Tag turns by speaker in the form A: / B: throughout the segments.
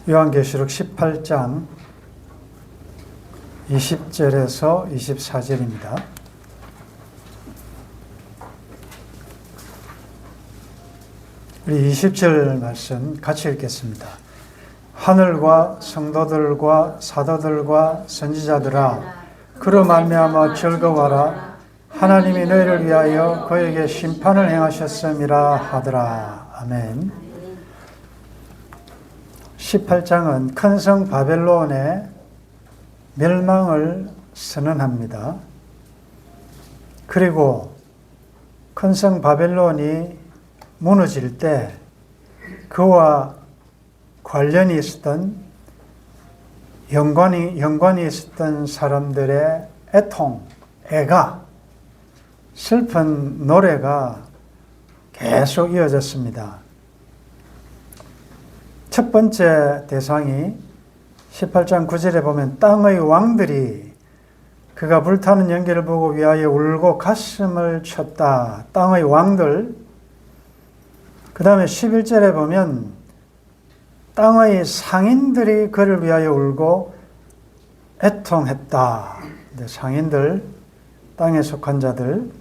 A: 요한계시록 18장 20절에서 24절입니다. 우리 20절 말씀 같이 읽겠습니다. 하늘과 성도들과 사도들과 선지자들아, 그로 말미암아 즐거워라. 하나님이 너희를 위하여 그에게 심판을 행하셨음이라 하더라. 아멘. 18장은 큰 성 바벨론의 멸망을 선언합니다. 그리고 큰 성 바벨론이 무너질 때 그와 관련이 있었던 연관이 있었던 사람들의 애통, 애가, 슬픈 노래가 계속 이어졌습니다. 첫 번째 대상이 18장 9절에 보면 땅의 왕들이 그가 불타는 연기를 보고 위하여 울고 가슴을 쳤다. 땅의 왕들. 그 다음에 11절에 보면 땅의 상인들이 그를 위하여 울고 애통했다. 상인들, 땅에 속한 자들.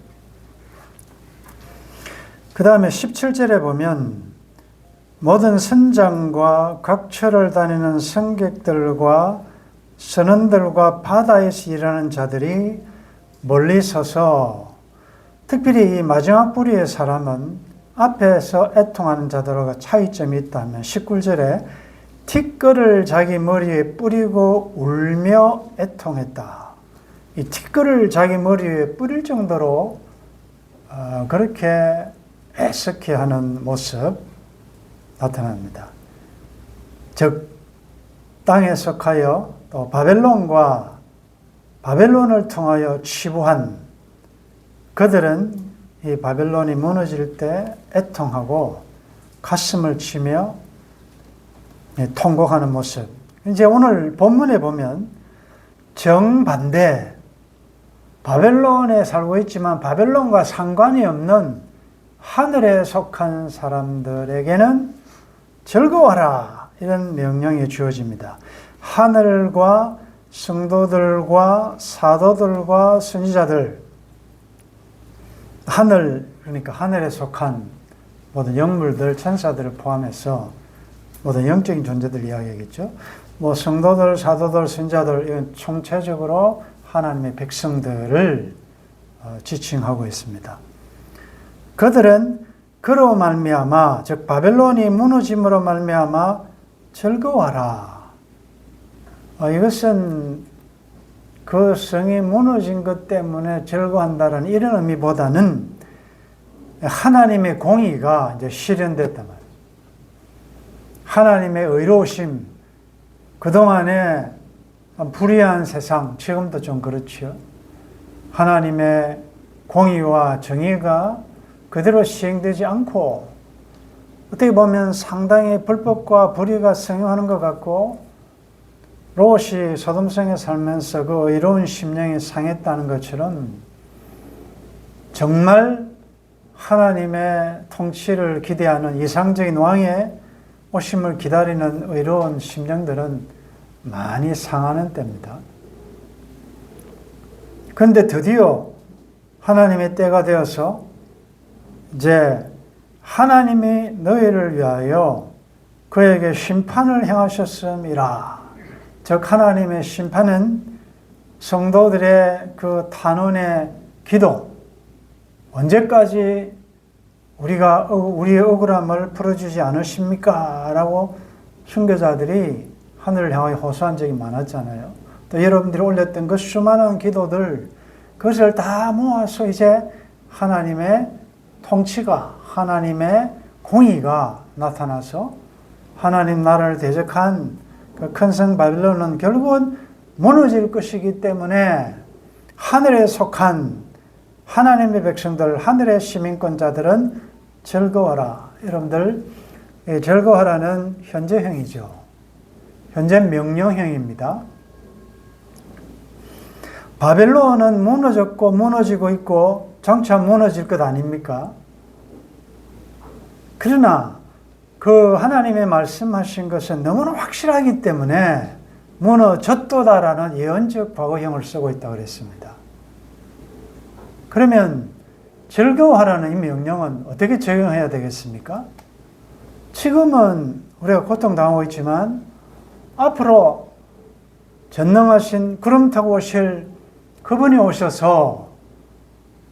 A: 그 다음에 17절에 보면 모든 선장과 각처를 다니는 승객들과 선원들과 바다에서 일하는 자들이 멀리 서서, 특별히 이 마지막 부류의 사람은 앞에서 애통하는 자들과 차이점이 있다면 19절에 티끌을 자기 머리에 뿌리고 울며 애통했다. 이 티끌을 자기 머리에 뿌릴 정도로 그렇게 애석해하는 모습 나타납니다. 즉 땅에 속하여 또 바벨론을 통하여 치부한 그들은 이 바벨론이 무너질 때 애통하고 가슴을 치며 통곡하는 모습. 이제 오늘 본문에 보면 정반대, 바벨론에 살고 있지만 바벨론과 상관이 없는 하늘에 속한 사람들에게는 즐거워라, 이런 명령이 주어집니다. 하늘과 성도들과 사도들과 선지자들, 하늘, 그러니까 하늘에 속한 모든 영물들, 천사들을 포함해서 모든 영적인 존재들 이야기하겠죠. 성도들, 사도들, 선지자들, 이건 총체적으로 하나님의 백성들을 지칭하고 있습니다. 그들은 그로 말미암아, 즉 바벨론이 무너짐으로 말미암아 즐거워라. 이것은 그 성이 무너진 것 때문에 즐거워한다는 이런 의미보다는 하나님의 공의가 이제 실현됐단 말이에요. 하나님의 의로우심, 그동안에 불의한 세상, 지금도 좀 그렇죠. 하나님의 공의와 정의가 그대로 시행되지 않고 어떻게 보면 상당히 불법과 불의가 성행하는 것 같고, 롯이 소돔성에 살면서 그 의로운 심령이 상했다는 것처럼 정말 하나님의 통치를 기대하는 이상적인 왕의 오심을 기다리는 의로운 심령들은 많이 상하는 때입니다. 그런데 드디어 하나님의 때가 되어서 이제 하나님이 너희를 위하여 그에게 심판을 행하셨음이라. 즉 하나님의 심판은 성도들의 그 탄원의 기도, 언제까지 우리의 억울함을 풀어주지 않으십니까? 라고 순교자들이 하늘을 향하여 호소한 적이 많았잖아요. 또 여러분들이 올렸던 그 수많은 기도들, 그것을 다 모아서 이제 하나님의 통치가, 하나님의 공의가 나타나서 하나님 나라를 대적한 그 큰 성 바벨론은 결국은 무너질 것이기 때문에 하늘에 속한 하나님의 백성들, 하늘의 시민권자들은 즐거워라. 여러분들, 즐거워라는 현재형이죠. 현재 명령형입니다. 바벨론은 무너졌고 무너지고 있고 장차 무너질 것 아닙니까? 그러나 그 하나님의 말씀하신 것은 너무나 확실하기 때문에 무너졌도다라는 예언적 과거형을 쓰고 있다고 그랬습니다. 그러면 즐거워하라는 이 명령은 어떻게 적용해야 되겠습니까? 지금은 우리가 고통당하고 있지만 앞으로 전능하신 구름 타고 오실 그분이 오셔서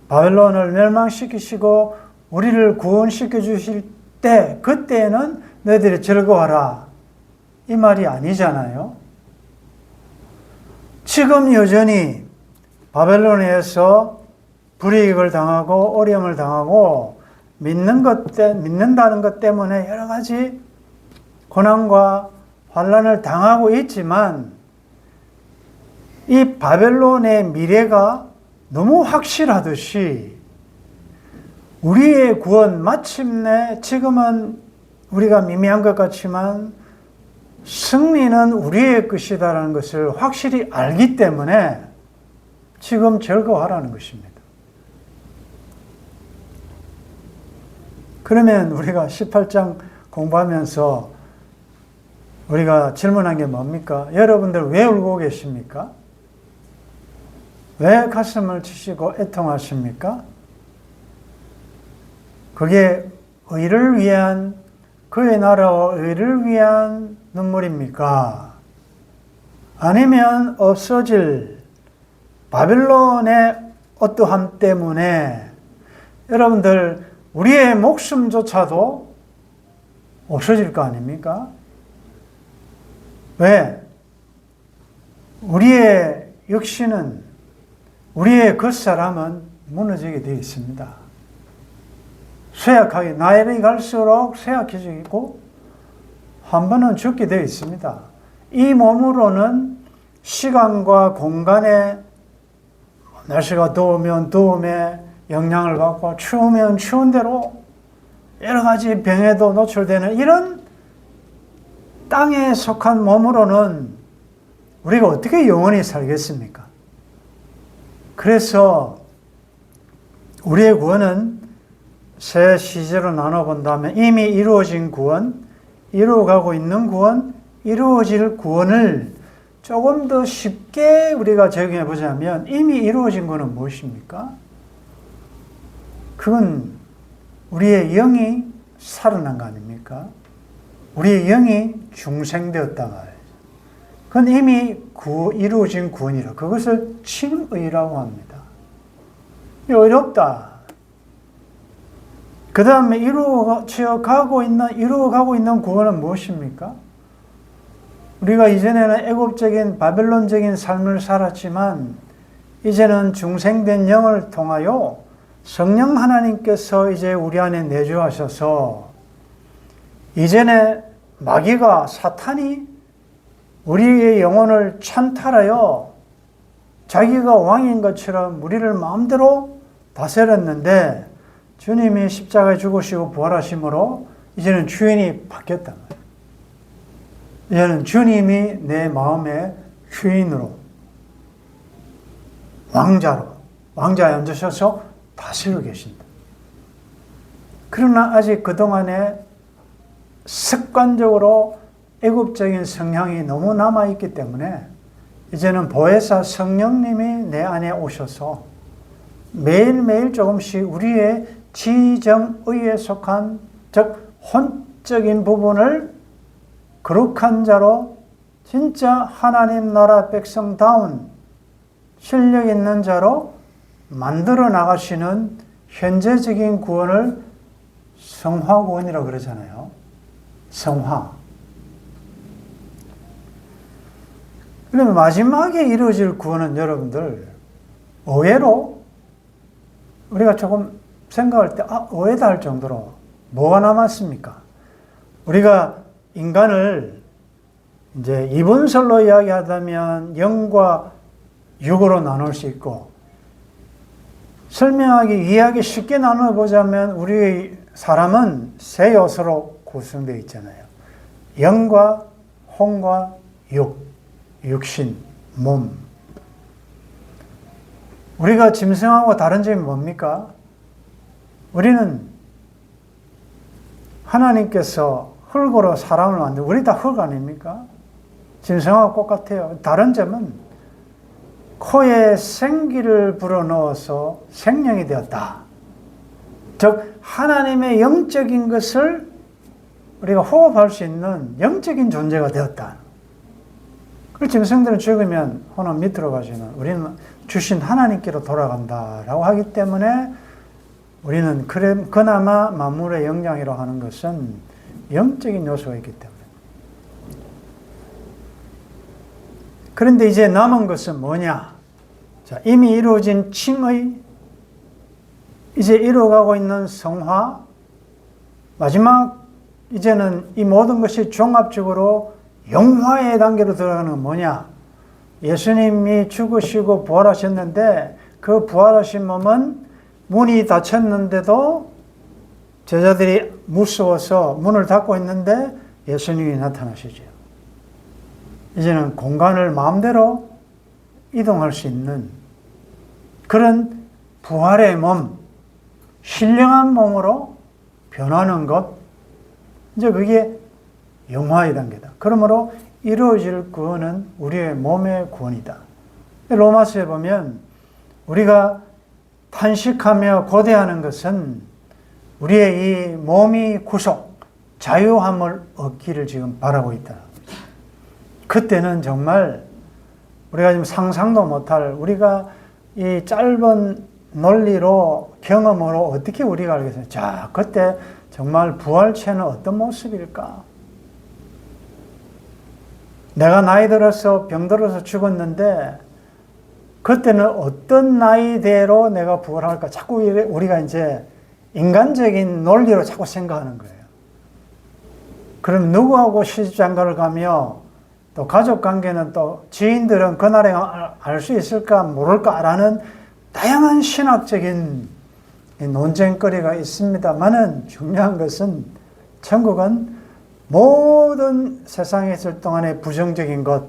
A: 바벨론을 멸망시키시고 우리를 구원시켜 주실 때 그때는 너희들이 즐거워하라 이 말이 아니잖아요. 지금 여전히 바벨론에서 불이익을 당하고 어려움을 당하고 믿는다는 것 때문에 여러 가지 고난과 환난을 당하고 있지만 이 바벨론의 미래가 너무 확실하듯이 우리의 구원 마침내 지금은 우리가 미미한 것 같지만 승리는 우리의 것이다라는 것을 확실히 알기 때문에 지금 즐거워하라는 것입니다. 그러면 우리가 18장 공부하면서 우리가 질문한 게 뭡니까? 여러분들 왜 울고 계십니까? 왜 가슴을 치시고 애통하십니까? 그게 의를 위한, 그의 나라와 의를 위한 눈물입니까? 아니면 없어질 바벨론의 어떠함 때문에 여러분들 우리의 목숨조차도 없어질 거 아닙니까? 왜? 우리의 육신은, 우리의 겉사람은 무너지게 되어 있습니다. 쇠약하게, 나이를 갈수록 쇠약해지고 한 번은 죽게 되어 있습니다. 이 몸으로는 시간과 공간에 날씨가 더우면 더움에 영향을 받고 추우면 추운 대로 여러 가지 병에도 노출되는 이런 땅에 속한 몸으로는 우리가 어떻게 영원히 살겠습니까? 그래서 우리의 구원은 세 시제로 나눠본다면 이미 이루어진 구원, 이루어가고 있는 구원, 이루어질 구원을 조금 더 쉽게 우리가 적용해 보자면 이미 이루어진 것은 무엇입니까? 그건 우리의 영이 살아난 거 아닙니까? 우리의 영이 중생되었다 말이에요. 그건 이미 이루어진 구원이라 그것을 칭의라고 합니다. 어렵다. 그 다음에 이루어가고 있는 구원은 무엇입니까? 우리가 이전에는 애국적인 바벨론적인 삶을 살았지만 이제는 중생된 영을 통하여 성령 하나님께서 이제 우리 안에 내주하셔서 이전에 마귀가 사탄이 우리의 영혼을 찬탈하여 자기가 왕인 것처럼 우리를 마음대로 다스렸는데 주님이 십자가에 죽으시고 부활하심으로 이제는 주인이 바뀌었다. 이제는 주님이 내 마음의 주인으로 왕자에 앉으셔서 다스리고 계신다. 그러나 아직 그동안에 습관적으로 애국적인 성향이 너무 남아있기 때문에 이제는 보혜사 성령님이 내 안에 오셔서 매일매일 조금씩 우리의 지정의에 속한 즉 혼적인 부분을 거룩한 자로 진짜 하나님 나라 백성다운 실력 있는 자로 만들어 나가시는 현재적인 구원을 성화구원이라고 그러잖아요. 성화. 그러면 마지막에 이루어질 구원은 여러분들 의외로 우리가 조금 생각할 때 의외다 할 정도로 뭐가 남았습니까? 우리가 인간을 이제 이분설로 이야기하다면 영과 육으로 나눌 수 있고 이해하기 쉽게 나눠보자면 우리 사람은 세 요소로 구성되어 있잖아요. 영과 혼과 육신, 몸. 우리가 짐승하고 다른 점이 뭡니까? 우리는 하나님께서 흙으로 사람을 만들고, 우리 다 흙 아닙니까? 짐승하고 똑같아요. 다른 점은 코에 생기를 불어넣어서 생명이 되었다. 즉 하나님의 영적인 것을 우리가 호흡할 수 있는 영적인 존재가 되었다. 그 짐승들은 죽으면 혼은 밑으로 가지만 우리는 주신 하나님께로 돌아간다라고 하기 때문에 우리는 그나마 만물의 영장이라고 하는 것은 영적인 요소가 있기 때문에. 그런데 이제 남은 것은 뭐냐? 자, 이미 이루어진 칭의, 이제 이루어가고 있는 성화, 마지막 이제는 이 모든 것이 종합적으로 영화의 단계로 들어가는 건 뭐냐? 예수님이 죽으시고 부활하셨는데 그 부활하신 몸은 문이 닫혔는데도 제자들이 무서워서 문을 닫고 있는데 예수님이 나타나시죠. 이제는 공간을 마음대로 이동할 수 있는 그런 부활의 몸, 신령한 몸으로 변하는 것, 이제 그게 영화의 단계다. 그러므로 이루어질 구원은 우리의 몸의 구원이다. 로마서에 보면 우리가 탄식하며 고대하는 것은 우리의 이 몸이 구속, 자유함을 얻기를 지금 바라고 있다. 그때는 정말 우리가 지금 상상도 못할, 우리가 이 짧은 논리로 경험으로 어떻게 우리가 알겠어요? 자, 그때 정말 부활체는 어떤 모습일까? 내가 나이 들어서 병들어서 죽었는데 그때는 어떤 나이대로 내가 부활할까? 자꾸 우리가 이제 인간적인 논리로 자꾸 생각하는 거예요. 그럼 누구하고 시집장가를 가며 또 가족 관계는 또 지인들은 그날에 알 수 있을까 모를까라는 다양한 신학적인 논쟁거리가 있습니다만은 중요한 것은 천국은 모든 세상에 있을 동안의 부정적인 것,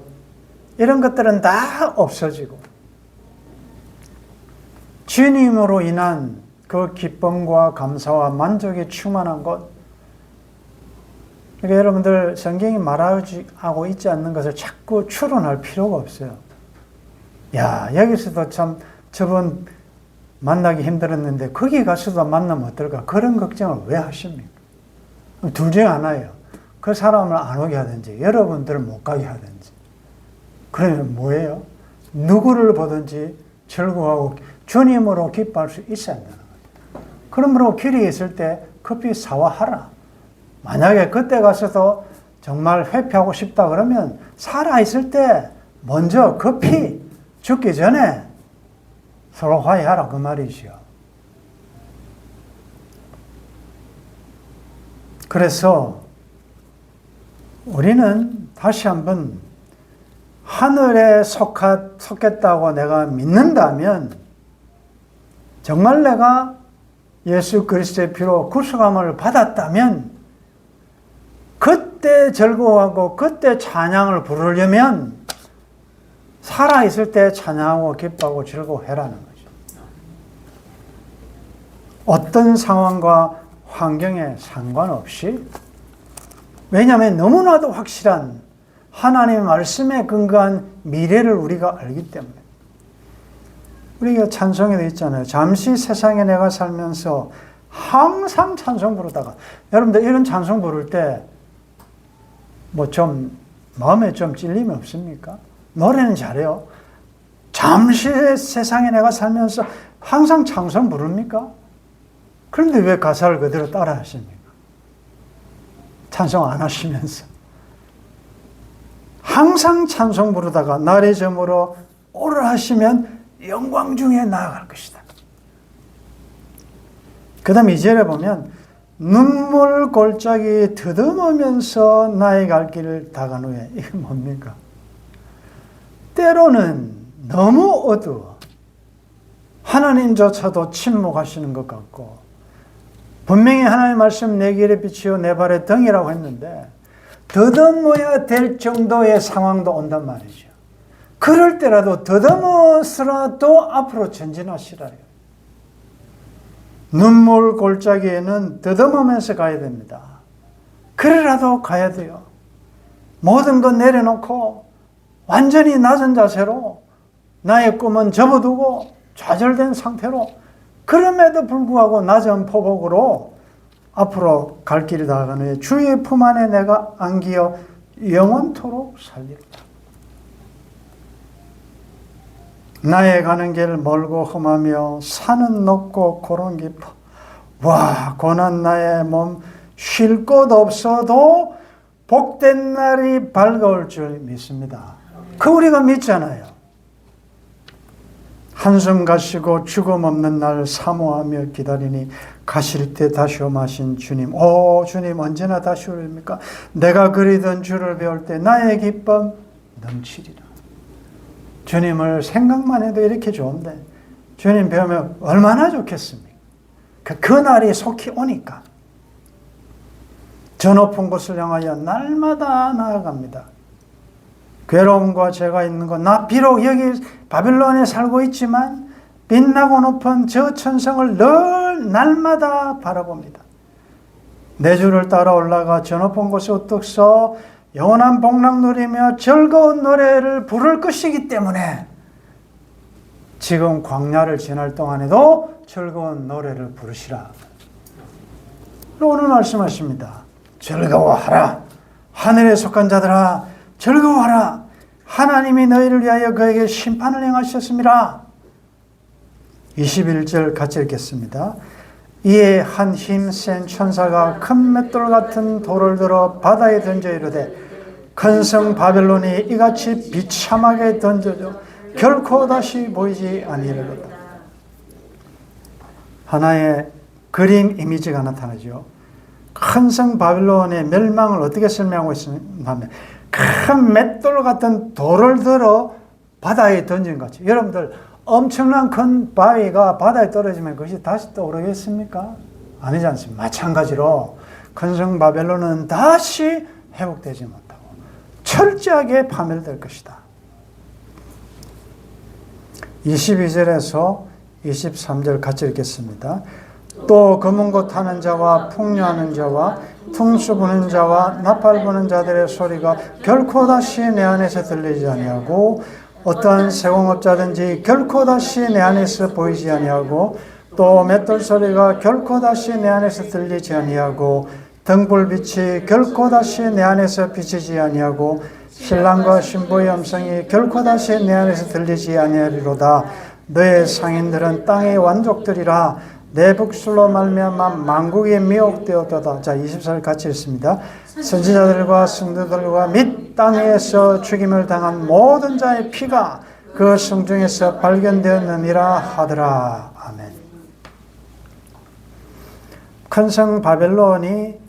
A: 이런 것들은 다 없어지고 주님으로 인한 그 기쁨과 감사와 만족이 충만한 것. 그러니까 여러분들 성경이 말하고 있지 않는 것을 자꾸 추론할 필요가 없어요. 야, 여기서도 참 저분 만나기 힘들었는데 거기 가서도 만나면 어떨까? 그런 걱정을 왜 하십니까? 둘 중에 하나예요. 그 사람을 안 오게 하든지 여러분들을 못 가게 하든지. 그러면 뭐예요? 누구를 보든지 즐거워하고 주님으로 기뻐할 수 있어야 한다는 거예요. 그러므로 길에 있을 때 커피 사와 하라. 만약에 그때 가서도 정말 회피하고 싶다 그러면 살아있을 때 먼저 커피 죽기 전에 서로 화해하라 그 말이죠. 그래서 우리는 다시 한번 하늘에 속했다고 내가 믿는다면 정말 내가 예수 그리스도의 피로 구속함을 받았다면 그때 즐거워하고 그때 찬양을 부르려면 살아있을 때 찬양하고 기뻐하고 즐거워해라는 거죠. 어떤 상황과 환경에 상관없이, 왜냐하면 너무나도 확실한 하나님의 말씀에 근거한 미래를 우리가 알기 때문에. 우리가 찬송에도 있잖아요. 잠시 세상에 내가 살면서 항상 찬송 부르다가, 여러분들 이런 찬송 부를 때 뭐 좀 마음에 좀 찔림이 없습니까? 노래는 잘해요. 잠시 세상에 내가 살면서 항상 찬송 부릅니까? 그런데 왜 가사를 그대로 따라 하십니까? 찬송 안 하시면서. 항상 찬송 부르다가 날이 저물어 오를 하시면 영광 중에 나아갈 것이다. 그 다음 2절에 보면 눈물 골짜기 더듬으면서 나의 갈 길을 다간 후에, 이게 뭡니까? 때로는 너무 어두워 하나님조차도 침묵하시는 것 같고, 분명히 하나님 말씀 내 길에 비치고 내 발에 등이라고 했는데 더듬어야 될 정도의 상황도 온단 말이죠. 그럴 때라도 더듬어서라도 앞으로 전진하시라요. 눈물 골짜기에는 더듬으면서 가야 됩니다. 그래라도 가야 돼요. 모든 것 내려놓고 완전히 낮은 자세로 나의 꿈은 접어두고 좌절된 상태로, 그럼에도 불구하고 낮은 포복으로 앞으로 갈 길이 다가가는 주의 품 안에 내가 안기어 영원토록 살리로다. 나의 가는 길 멀고 험하며 산은 높고 고름 깊어. 와, 고난 나의 몸 쉴 곳 없어도 복된 날이 밝아올 줄 믿습니다. 그 우리가 믿잖아요. 한숨 가시고 죽음 없는 날 사모하며 기다리니 가실 때 다시 오마신 주님. 오, 주님 언제나 다시 오십니까? 내가 그리던 주를 배울 때 나의 기쁨 넘치리라. 주님을 생각만 해도 이렇게 좋은데 주님 배우면 얼마나 좋겠습니까? 그 날이 속히 오니까 저 높은 곳을 향하여 날마다 나아갑니다. 괴로움과 죄가 있는 것, 나 비록 여기 바빌론에 살고 있지만 빛나고 높은 저 천성을 늘 날마다 바라봅니다. 내 주를 따라 올라가 저 높은 곳에 우뚝 서 영원한 복락 누리며 즐거운 노래를 부를 것이기 때문에 지금 광야를 지날 동안에도 즐거운 노래를 부르시라. 오늘 말씀하십니다. 즐거워하라. 하늘에 속한 자들아 즐거워하라. 하나님이 너희를 위하여 그에게 심판을 행하셨습니다. 21절 같이 읽겠습니다. 이에 한 힘센 천사가 큰 맷돌 같은 돌을 들어 바다에 던져 이르되 큰 성 바벨론이 이같이 비참하게 던져져 결코 다시 보이지 아니하리로다. 하나의 그림 이미지가 나타나죠. 큰 성 바벨론의 멸망을 어떻게 설명하고 있냐면 큰 맷돌 같은 돌을 들어 바다에 던진 거죠. 여러분들 엄청난 큰 바위가 바다에 떨어지면 그것이 다시 떠오르겠습니까? 아니지 않습니까? 마찬가지로 큰 성 바벨론은 다시 회복되지 못하고 철저하게 파멸될 것이다. 22절에서 23절 같이 읽겠습니다. 또 검은 것 타는 자와 풍류하는 자와 퉁수 부는 자와 나팔 부는 자들의 소리가 결코 다시 내 안에서 들리지 아니하고 어떠한 세공업자든지 결코 다시 내 안에서 보이지 아니하고 또 맷돌 소리가 결코 다시 내 안에서 들리지 아니하고 등불빛이 결코 다시 내 안에서 비치지 아니하고 신랑과 신부의 음성이 결코 다시 내 안에서 들리지 아니하리로다. 너의 상인들은 땅의 완족들이라 내 북술로 말미암아 만국이 미혹되었도다. 자, 24절 같이 읽습니다. 선지자들과 성도들과 및 땅에서 죽임을 당한 모든 자의 피가 그 성중에서 발견되었느니라 하더라. 아멘. 큰 성 바벨론이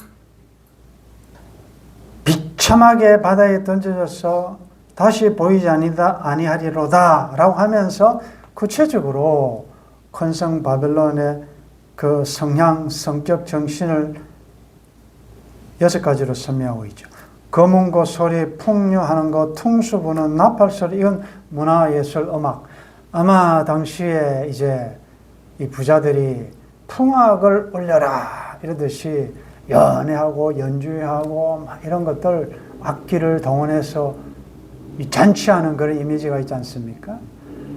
A: 비참하게 바다에 던져져서 다시 보이지 아니하리로다 라고 하면서 구체적으로 큰 성 바벨론의 그 성향, 성격, 정신을 6가지로 설명하고 있죠. 검은 것, 소리, 풍류하는 것, 퉁수 부는 나팔 소리, 이건 문화, 예술, 음악. 아마 당시에 이제 이 부자들이 풍악을 올려라 이러듯이 연애하고 연주하고 이런 것들 악기를 동원해서 잔치하는 그런 이미지가 있지 않습니까?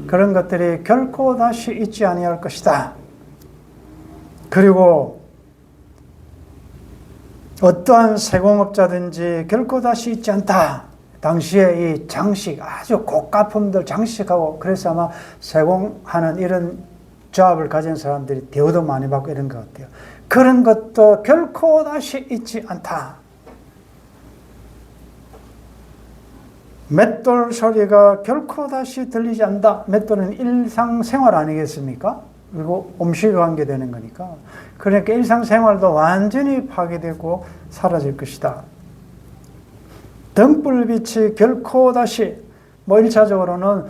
A: 그런 것들이 결코 다시 있지 아니할 것이다. 그리고 어떠한 세공업자든지 결코 다시 있지 않다. 당시에 이 장식, 아주 고가품들 장식하고 그래서 아마 세공하는 이런 조합을 가진 사람들이 대우도 많이 받고 이런 것 같아요. 그런 것도 결코 다시 있지 않다. 맷돌 소리가 결코 다시 들리지 않는다. 맷돌은 일상생활 아니겠습니까? 그리고 음식에 관계되는 거니까. 그러니까 일상생활도 완전히 파괴되고 사라질 것이다. 등불빛이 결코 다시 1차적으로는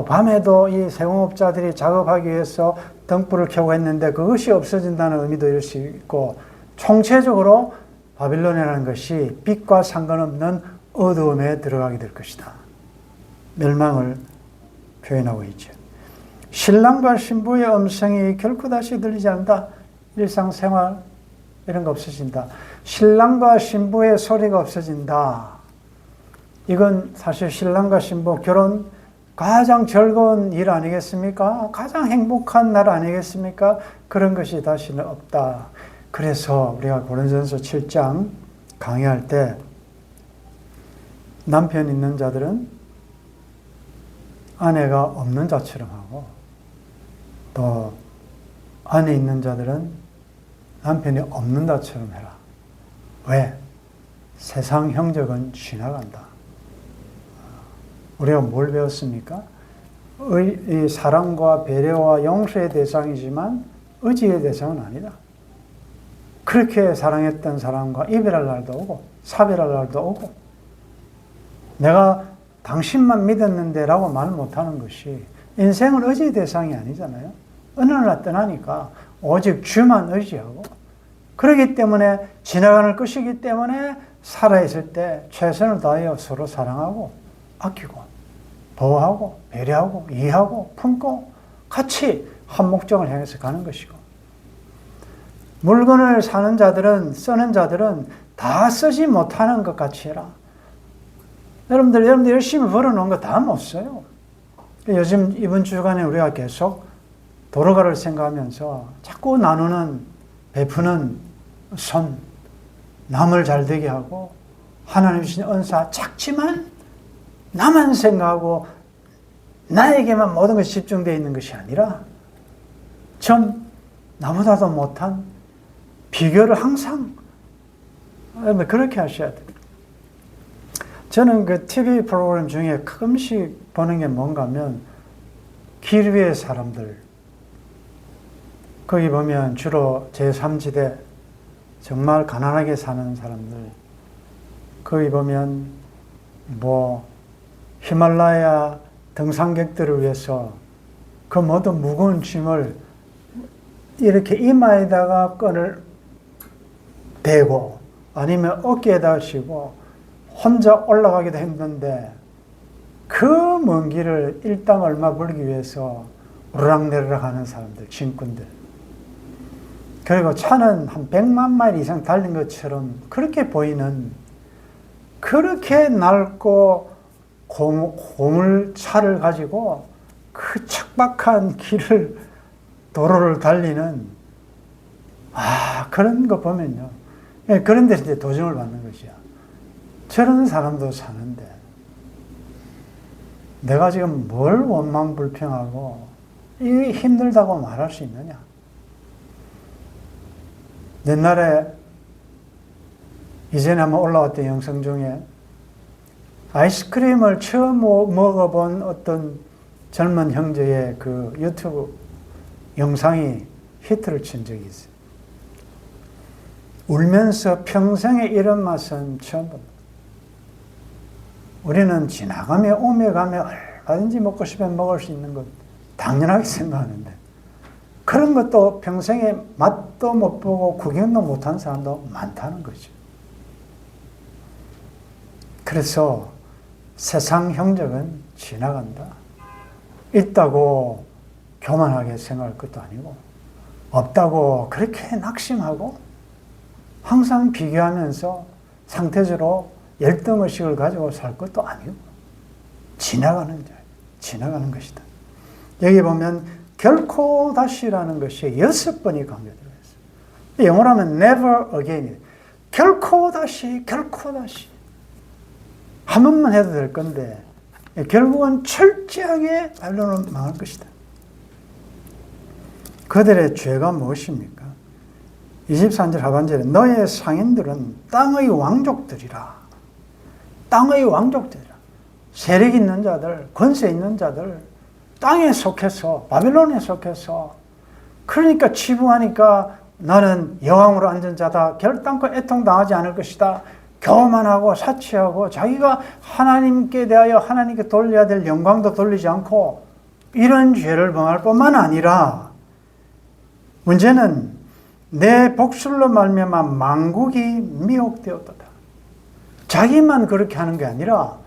A: 밤에도 이 세공업자들이 작업하기 위해서 등불을 켜고 했는데 그것이 없어진다는 의미도 있을 수 있고, 총체적으로 바빌론이라는 것이 빛과 상관없는 어두움에 들어가게 될 것이다. 멸망을 표현하고 있죠. 신랑과 신부의 음성이 결코 다시 들리지 않는다. 일상생활 이런 거 없어진다. 신랑과 신부의 소리가 없어진다. 이건 사실 신랑과 신부 결혼 가장 즐거운 일 아니겠습니까? 가장 행복한 날 아니겠습니까? 그런 것이 다시는 없다. 그래서 우리가 고린도전서 7장 강의할 때 남편 있는 자들은 아내가 없는 자처럼 하고, 또 아내 있는 자들은 남편이 없는 자처럼 해라. 왜? 세상 형적은 지나간다. 우리가 뭘 배웠습니까? 이 사랑과 배려와 용서의 대상이지만 의지의 대상은 아니다. 그렇게 사랑했던 사람과 이별할 날도 오고 사별할 날도 오고, 내가 당신만 믿었는데 라고 말 못하는 것이, 인생은 의지의 대상이 아니잖아요. 어느 날 떠나니까 오직 주만 의지하고, 그렇기 때문에 지나가는 것이기 때문에 살아있을 때 최선을 다하여 서로 사랑하고 아끼고 보호하고 배려하고 이해하고 품고 같이 한 목적을 향해서 가는 것이고, 물건을 사는 자들은, 쓰는 자들은 다 쓰지 못하는 것 같이 해라. 여러분들 열심히 벌어놓은 거 다 못 써요. 요즘 이번 주간에 우리가 계속 도로가를 생각하면서 자꾸 나누는, 베푸는 손, 남을 잘되게 하고, 하나님 주신 은사 작지만 나만 생각하고 나에게만 모든 것이 집중되어 있는 것이 아니라, 좀 나보다도 못한 비교를 항상 그렇게 하셔야 돼요. 저는 그 TV 프로그램 중에 가끔씩 보는 게 뭔가 하면, 길 위의 사람들, 거기 보면 주로 제3지대 정말 가난하게 사는 사람들, 거기 보면 뭐 히말라야 등산객들을 위해서 그 모든 무거운 짐을 이렇게 이마에다가 끈을 대고 아니면 어깨에다 씌고 혼자 올라가기도 힘든데, 그 먼 길을 일당 얼마 벌기 위해서 오르락내리락 하는 사람들, 짐꾼들. 그리고 차는 한 100만 마일 이상 달린 것처럼 그렇게 보이는, 그렇게 낡고 고물차를 가지고 그 척박한 길을, 도로를 달리는, 그런 거 보면요. 그런 데서 이제 도전을 받는 것이야. 저런 사람도 사는데 내가 지금 뭘 원망불평하고 이 힘들다고 말할 수 있느냐. 옛날에 이전에 한번 올라왔던 영상 중에 아이스크림을 처음 먹어본 어떤 젊은 형제의 그 유튜브 영상이 히트를 친 적이 있어요. 울면서 평생에 이런 맛은 처음 본다. 우리는 지나가며 오며 가며 얼마든지 먹고 싶으면 먹을 수 있는 것 당연하게 생각하는데, 그런 것도 평생에 맛도 못 보고 구경도 못한 사람도 많다는 거죠. 그래서 세상 형적은 지나간다. 있다고 교만하게 생각할 것도 아니고, 없다고 그렇게 낙심하고 항상 비교하면서 상태적으로 열등의식을 가지고 살 것도 아니고, 지나가는 것이다. 여기 보면 결코 다시라는 것이 6번이 강조되어 있어요. 영어로 하면 never again. 결코 다시, 결코 다시. 한 번만 해도 될 건데 결국은 철저하게 반론은 망할 것이다. 그들의 죄가 무엇입니까? 23절 하반절에 너의 상인들은 땅의 왕족들이라. 땅의 왕족들이라. 세력 있는 자들, 권세 있는 자들, 땅에 속해서, 바빌론에 속해서, 그러니까 치부하니까 나는 여왕으로 앉은 자다, 결단코 애통당하지 않을 것이다, 교만하고 사치하고 자기가 하나님께 대하여 하나님께 돌려야 될 영광도 돌리지 않고 이런 죄를 범할 뿐만 아니라, 문제는 내 복술로 말미암아 만국이 미혹되었도다. 자기만 그렇게 하는 게 아니라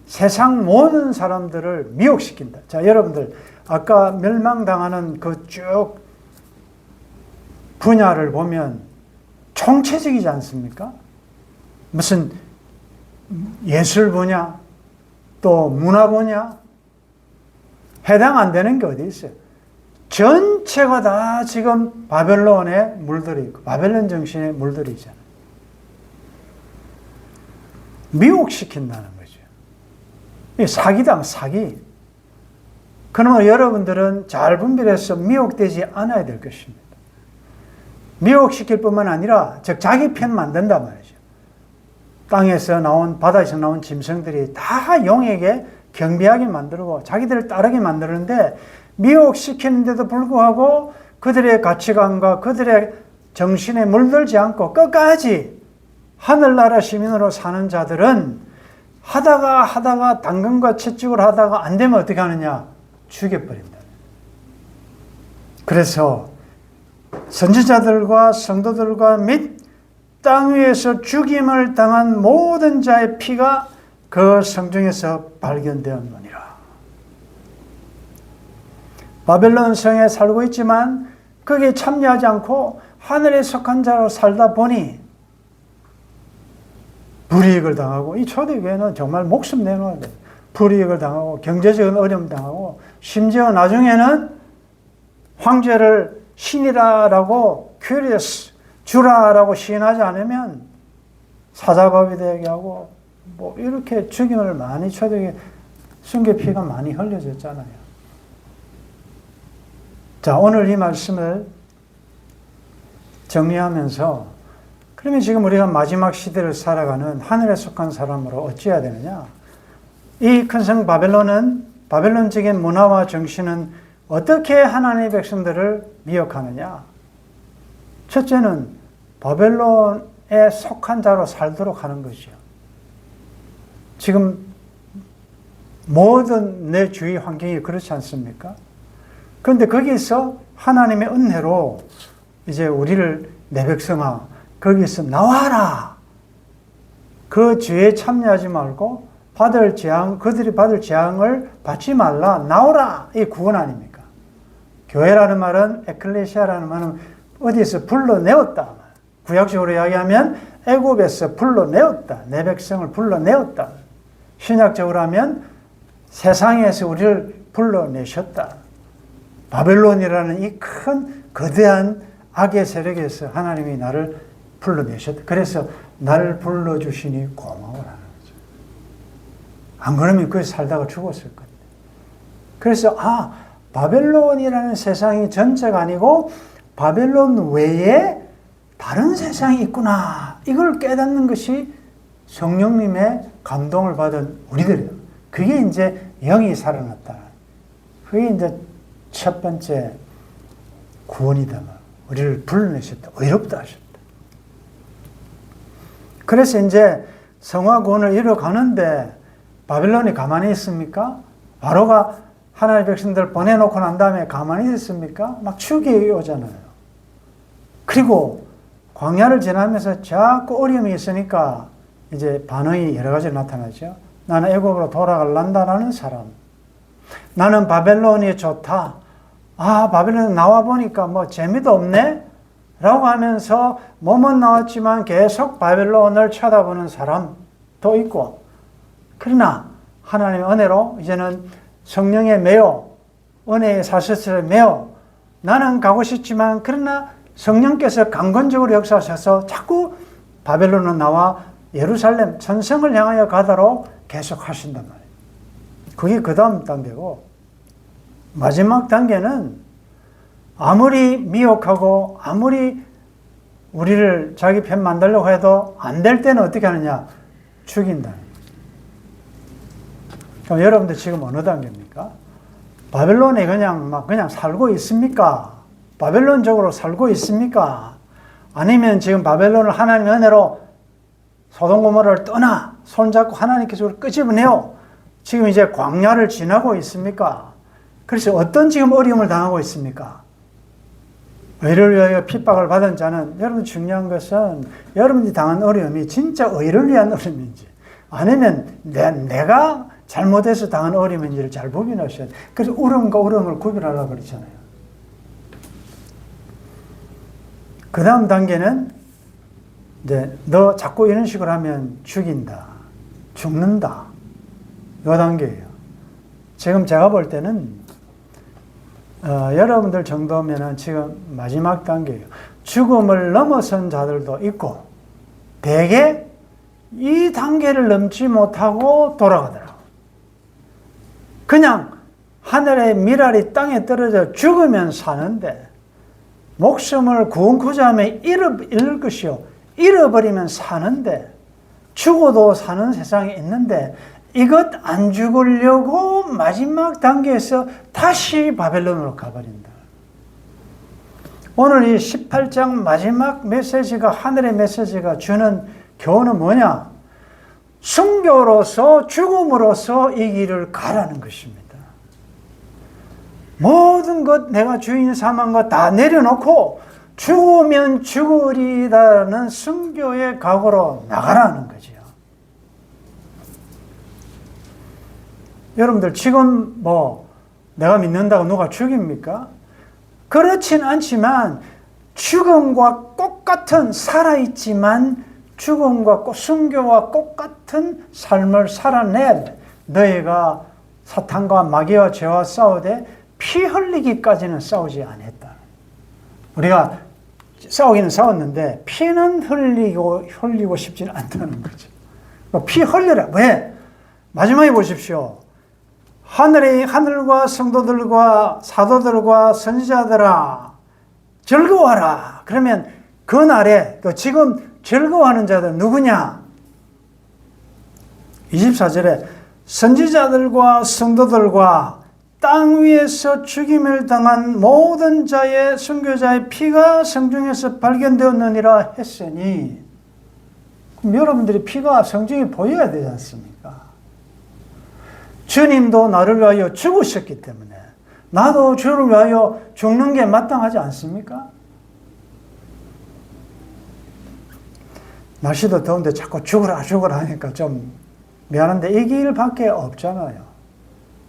A: 세상 모든 사람들을 미혹시킨다. 자, 여러분들 아까 멸망당하는 그 쭉 분야를 보면 총체적이지 않습니까? 무슨 예술 분야, 또 문화 분야, 해당 안 되는 게 어디 있어요? 전체가 다 지금 바벨론에 물들어 있고, 바벨론 정신에 물들어 있잖아요. 미혹시킨다는 거죠. 이 사기다, 사기. 그러면 여러분들은 잘 분별해서 미혹되지 않아야 될 것입니다. 미혹시킬 뿐만 아니라, 즉, 자기 편 만든단 말이죠. 땅에서 나온, 바다에서 나온 짐승들이 다 용에게 경비하게 만들고 자기들을 따르게 만드는데, 미혹시키는데도 불구하고 그들의 가치관과 그들의 정신에 물들지 않고 끝까지 하늘나라 시민으로 사는 자들은 하다가 당근과 채찍을 하다가 안 되면 어떻게 하느냐? 죽여버린다. 그래서 선지자들과 성도들과 및 땅 위에서 죽임을 당한 모든 자의 피가 그 성중에서 발견되었느니라. 바벨론 성에 살고 있지만 거기에 참여하지 않고 하늘에 속한 자로 살다 보니 불이익을 당하고, 이 초대교회는 정말 목숨 내놓아야 돼요. 불이익을 당하고 경제적인 어려움 당하고, 심지어 나중에는 황제를 신이라고 큐리어스 주라라고 시인하지 않으면 사자밥이 되게 하고, 뭐 이렇게 죽임을 많이 초대교회 순교 피가 많이 흘려졌잖아요. 자, 오늘 이 말씀을 정리하면서, 그러면 지금 우리가 마지막 시대를 살아가는 하늘에 속한 사람으로 어찌해야 되느냐? 이 큰 성 바벨론은, 바벨론적인 문화와 정신은 어떻게 하나님의 백성들을 미혹하느냐? 첫째는 바벨론에 속한 자로 살도록 하는 것이요. 지금 모든 내 주위 환경이 그렇지 않습니까? 그런데 거기서 하나님의 은혜로 이제 우리를, 내 백성아, 거기서 나와라. 그 죄에 참여하지 말고 받을 재앙, 그들이 받을 재앙을 받지 말라. 나오라. 이 구원 아닙니까? 교회라는 말은, 에클레시아라는 말은 어디서 불러내었다. 구약적으로 이야기하면 애굽에서 불러내었다. 내 백성을 불러내었다. 신약적으로 하면 세상에서 우리를 불러내셨다. 바벨론이라는 이 큰 거대한 악의 세력에서 하나님이 나를 불러내셨다. 그래서 나를 불러주시니 고마워라는 거죠. 안 그러면 거기서 살다가 죽었을 겁니다. 그래서 바벨론이라는 세상이 전체가 아니고 바벨론 외에 다른 세상이 있구나. 이걸 깨닫는 것이 성령님의 감동을 받은 우리들이에요. 그게 이제 영이 살아났다. 그게 이제 첫 번째 구원이다. 우리를 불러내셨다. 의롭다 하셨다. 그래서 이제 성화 구원을 이뤄가는데 바벨론이 가만히 있습니까? 바로가 하나님의 백성들 보내놓고 난 다음에 가만히 있습니까? 막 추격이 오잖아요. 그리고 광야를 지나면서 자꾸 어려움이 있으니까 이제 반응이 여러 가지로 나타나죠. 나는 애굽으로 돌아갈란다라는 사람. 나는 바벨론이 좋다. 바벨론 나와보니까 뭐 재미도 없네? 라고 하면서 몸은 나왔지만 계속 바벨론을 쳐다보는 사람도 있고, 그러나 하나님의 은혜로 이제는 성령에 매여, 은혜의 사슬에 매여, 나는 가고 싶지만 그러나 성령께서 강건적으로 역사하셔서 자꾸 바벨론은 나와 예루살렘 천성을 향하여 가도록 계속 하신단 말이에요. 그게 그 다음 단계고, 마지막 단계는 아무리 미혹하고 아무리 우리를 자기 편 만들려고 해도 안 될 때는 어떻게 하느냐? 죽인다. 그럼 여러분들 지금 어느 단계입니까? 바벨론에 그냥 살고 있습니까? 바벨론적으로 살고 있습니까? 아니면 지금 바벨론을 하나님의 은혜로 소돔 고모라를 떠나 손잡고 하나님께서 끄집어내요. 지금 이제 광야를 지나고 있습니까? 그래서 어떤 지금 어려움을 당하고 있습니까? 의를 위하여 핍박을 받은 자는, 여러분 중요한 것은 여러분이 당한 어려움이 진짜 의를 위한 어려움인지 아니면 내가 잘못해서 당한 어려움인지를 잘 구분하셔야 돼요. 그래서 울음과 울음을 구별하라고 그러잖아요. 그 다음 단계는 이제 너 자꾸 이런 식으로 하면 죽인다, 죽는다, 요 단계예요. 지금 제가 볼 때는 여러분들 정도면은 지금 마지막 단계예요. 죽음을 넘어선 자들도 있고 대개 이 단계를 넘지 못하고 돌아가더라고. 그냥 하늘의 미랄이 땅에 떨어져 죽으면 사는데 목숨을 구원코자 하면 잃을 것이요, 잃어버리면 사는데 죽어도 사는 세상에 있는데 이것 안 죽으려고 마지막 단계에서 다시 바벨론으로 가버린다. 오늘 이 18장 마지막 메시지가, 하늘의 메시지가 주는 교훈은 뭐냐? 순교로서 죽음으로써 이 길을 가라는 것입니다. 모든 것 내가 주인 삼은 것 다 내려놓고 죽으면 죽으리라는 순교의 각오로 나가라는 거죠. 여러분들 지금 내가 믿는다고 누가 죽입니까? 그렇진 않지만 죽음과 똑같은, 살아있지만 죽음과 순교와 똑같은 삶을 살아내 너희가 사탄과 마귀와 죄와 싸우되 피 흘리기까지는 싸우지 않았다. 우리가 싸우기는 싸웠는데 피는 흘리고 싶지는 않다는 거죠. 피 흘려라. 왜? 마지막에 보십시오. 하늘과 성도들과 사도들과 선지자들아 즐거워하라. 그러면 그 날에 지금 즐거워하는 자들 누구냐? 24절에 선지자들과 성도들과 땅 위에서 죽임을 당한 모든 자의 순교자의 피가 성중에서 발견되었느니라 했으니, 그럼 여러분들이 피가 성중에 보여야 되지 않습니까? 주님도 나를 위하여 죽으셨기 때문에 나도 주를 위하여 죽는 게 마땅하지 않습니까? 날씨도 더운데 자꾸 죽으라 하니까 좀 미안한데 이 길밖에 없잖아요.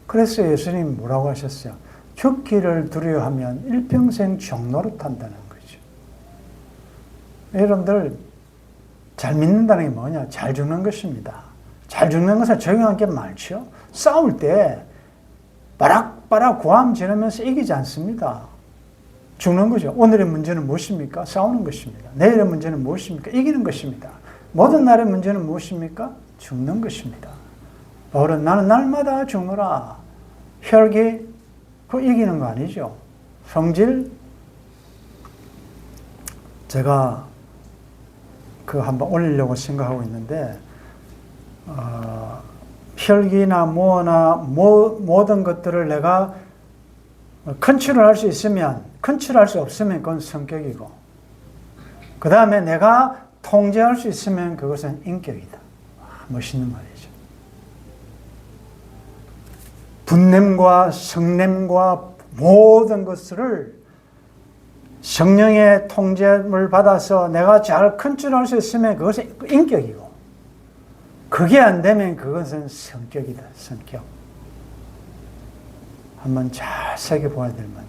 A: 그래서 예수님 뭐라고 하셨어요? 죽기를 두려워하면 일평생 종노릇 한다는 거죠. 여러분들 잘 믿는다는 게 뭐냐? 잘 죽는 것입니다. 잘 죽는 것은 적용한 게 많죠. 싸울 때 바락바락 고함 지르면서 이기지 않습니다. 죽는 거죠. 오늘의 문제는 무엇입니까? 싸우는 것입니다. 내일의 문제는 무엇입니까? 이기는 것입니다. 모든 날의 문제는 무엇입니까? 죽는 것입니다. 바울은 나는 날마다 죽노라. 혈기, 그거 이기는 거 아니죠. 성질, 제가 그거 한번 올리려고 생각하고 있는데, 혈기나 뭐나 모든 것들을 내가 컨트롤할 수 있으면, 컨트롤할 수 없으면 그건 성격이고, 그 다음에 내가 통제할 수 있으면 그것은 인격이다. 멋있는 말이죠. 분냄과 성냄과 모든 것을 성령의 통제를 받아서 내가 잘 컨트롤할 수 있으면 그것은 인격이고, 그게 안 되면 그것은 성격이다. 성격. 한번 잘 새겨봐야 될 만한.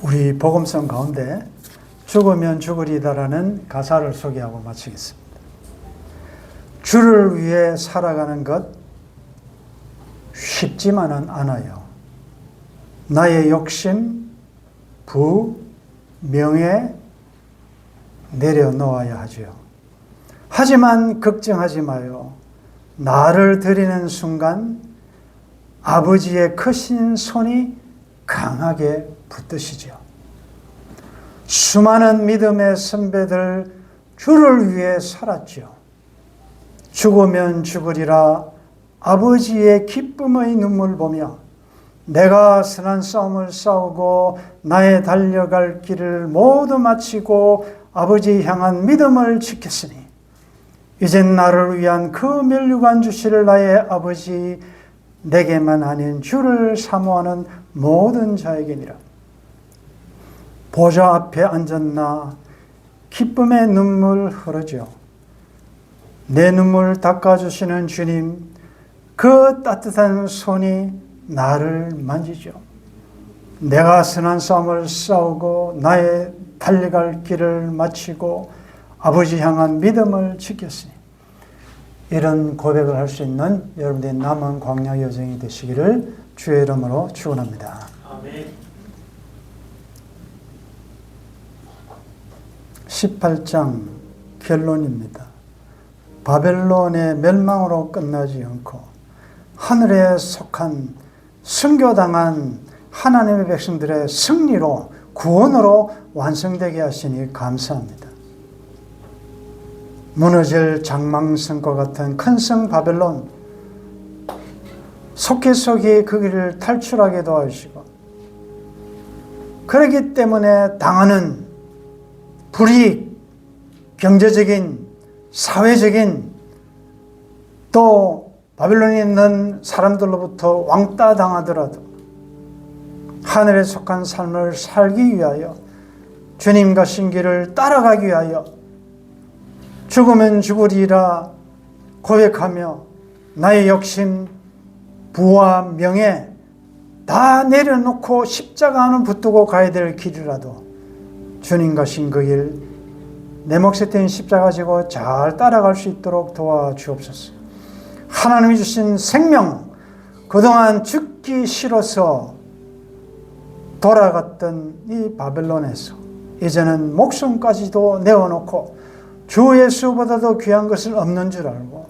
A: 우리 복음성 가운데 죽으면 죽으리다라는 가사를 소개하고 마치겠습니다. 주를 위해 살아가는 것 쉽지만은 않아요. 나의 욕심, 부, 명예 내려놓아야 하죠. 하지만 걱정하지 마요. 나를 드리는 순간 아버지의 크신 손이 강하게 붙드시죠. 수많은 믿음의 선배들 주를 위해 살았죠. 죽으면 죽으리라 아버지의 기쁨의 눈물 보며 내가 선한 싸움을 싸우고 나의 달려갈 길을 모두 마치고 아버지 향한 믿음을 지켰으니 이젠 나를 위한 그 면류관 주실 나의 아버지 내게만 아닌 주를 사모하는 모든 자에게니라. 보좌 앞에 앉았나 기쁨의 눈물 흐르죠. 내 눈물 닦아주시는 주님, 그 따뜻한 손이 나를 만지죠. 내가 선한 싸움을 싸우고 나의 달려갈 길을 마치고 아버지 향한 믿음을 지켰으니 이런 고백을 할 수 있는 여러분들의 남은 광야 여정이 되시기를 주의 이름으로 축원합니다.
B: 아멘.
A: 18장 결론입니다. 바벨론의 멸망으로 끝나지 않고 하늘에 속한 순교당한 하나님의 백성들의 승리로 구원으로 완성되게 하시니 감사합니다. 무너질 장망성과 같은 큰 성 바벨론 속히 그 길을 탈출하게 도와주시고 그렇기 때문에 당하는 불이익, 경제적인, 사회적인 또 바벨론에 있는 사람들로부터 왕따 당하더라도 하늘에 속한 삶을 살기 위하여 주님 가신 길을 따라가기 위하여 죽으면 죽으리라 고백하며 나의 욕심, 부와 명예 다 내려놓고 십자가 하나 붙들고 가야 될 길이라도 주님 가신 그 길 내 몫에 된 십자가 지고 잘 따라갈 수 있도록 도와주옵소서. 하나님이 주신 생명, 그동안 죽기 싫어서 돌아갔던 이 바벨론에서 이제는 목숨까지도 내어놓고 주 예수보다도 귀한 것은 없는 줄 알고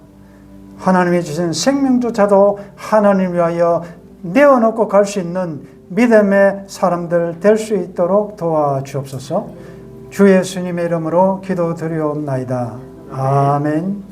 A: 하나님이 주신 생명조차도 하나님 위하여 내어놓고 갈 수 있는 믿음의 사람들 될 수 있도록 도와주옵소서. 주 예수님의 이름으로 기도드리옵나이다. 아멘.